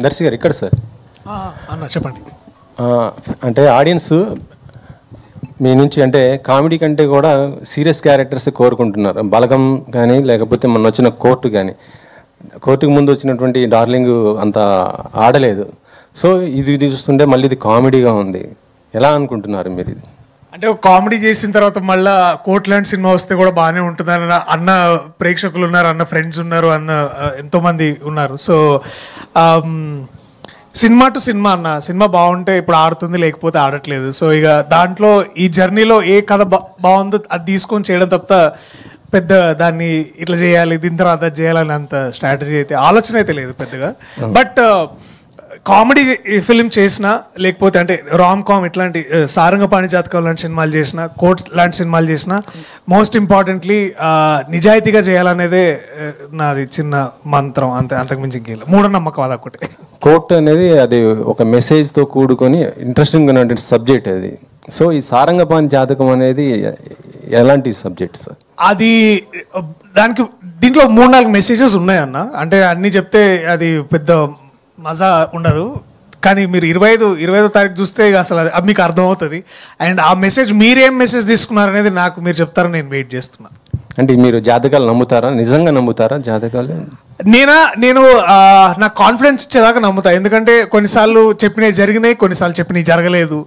దర్శి గారు ఇక్కడ సార్ అన్న చెప్పండి. అంటే ఆడియన్స్ మీ నుంచి అంటే కామెడీ కంటే కూడా సీరియస్ క్యారెక్టర్స్ కోరుకుంటున్నారు. బలగం కానీ లేకపోతే మొన్న వచ్చిన కోర్టుకు ముందు వచ్చినటువంటి డార్లింగ్ అంత ఆడలేదు. సో ఇది చూస్తుంటే మళ్ళీ ఇది కామెడీగా ఉంది. ఎలా అనుకుంటున్నారు మీరు ఇది? అంటే ఒక కామెడీ చేసిన తర్వాత మళ్ళీ కోర్ట్ లాంటి సినిమా వస్తే కూడా బాగానే ఉంటుందని అన్న ప్రేక్షకులు ఉన్నారు, అన్న ఫ్రెండ్స్ ఉన్నారు, అన్న ఎంతోమంది ఉన్నారు. సో సినిమా టు సినిమా అన్న, సినిమా బాగుంటే ఇప్పుడు ఆడుతుంది, లేకపోతే ఆడట్లేదు. సో ఇక దాంట్లో ఈ జర్నీలో ఏ కథ బాగుందో అది తీసుకొని చేయడం తప్ప పెద్ద దాన్ని ఇట్లా చేయాలి, దీని తర్వాత అది చేయాలని అంత స్ట్రాటజీ అయితే ఆలోచన అయితే లేదు పెద్దగా. బట్ కామెడీ ఫిలిం చేసినా, లేకపోతే అంటే రామ్ కామ్ ఇట్లాంటి సారంగపాణి జాతకం లాంటి సినిమాలు చేసిన, కోర్ట్ లాంటి సినిమాలు చేసిన, మోస్ట్ ఇంపార్టెంట్లీ నిజాయితీగా చేయాలనేదే నాది చిన్న మంత్రం, అంతకుమించి ఇంకేం మూఢనమ్మకం అదొకటి. కోర్ట్ అనేది అది ఒక మెసేజ్తో కూడుకొని ఇంట్రెస్టింగ్ ఉన్నటువంటి సబ్జెక్ట్ అది. సో ఈ సారంగపాణి జాతకం అనేది ఎలాంటి సబ్జెక్ట్ సార్? అది దానికి దీంట్లో 3-4 మెసేజెస్ ఉన్నాయన్న. అంటే అన్నీ చెప్తే అది పెద్ద మజా ఉండదు, కానీ మీరు 25వ తారీఖు చూస్తే అసలు అది మీకు అర్థమవుతుంది. అండ్ ఆ మెసేజ్ మీరేం మెసేజ్ తీసుకున్నారనేది నాకు మీరు చెప్తారని నేను వెయిట్ చేస్తున్నా. అంటే మీరు జాతకాలు నమ్ముతారా? నిజంగా నమ్ముతారా జాతకాలు? నేను నాకు కాన్ఫిడెన్స్ ఇచ్చేదాకా నమ్ముతా. ఎందుకంటే కొన్నిసార్లు చెప్పినవి జరిగినాయి, కొన్నిసార్లు చెప్పినవి జరగలేదు.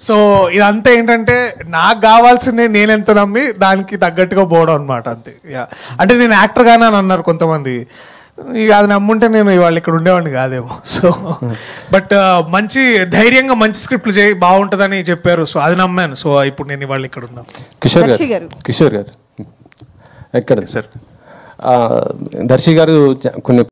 సో ఇదంతా ఏంటంటే నాకు కావాల్సిందే నేను ఎంత నమ్మి దానికి తగ్గట్టుగా పోవడం అనమాట, అంతే. అంటే నేను యాక్టర్గానే అని అన్నారు కొంతమంది, ఇక అది నమ్ముంటే నేను ఇవాళ ఇక్కడ ఉండేవాడిని కాదేమో. సో బట్ మంచి ధైర్యంగా మంచి స్క్రిప్ట్లు చేయి బాగుంటుందని చెప్పారు. సో అది నమ్మాను. సో ఇప్పుడు నేను ఇవాళ ఇక్కడ ఉన్నాను. కిషోర్ గారు ఎక్కడ సార్? దర్శి గారు కొన్ని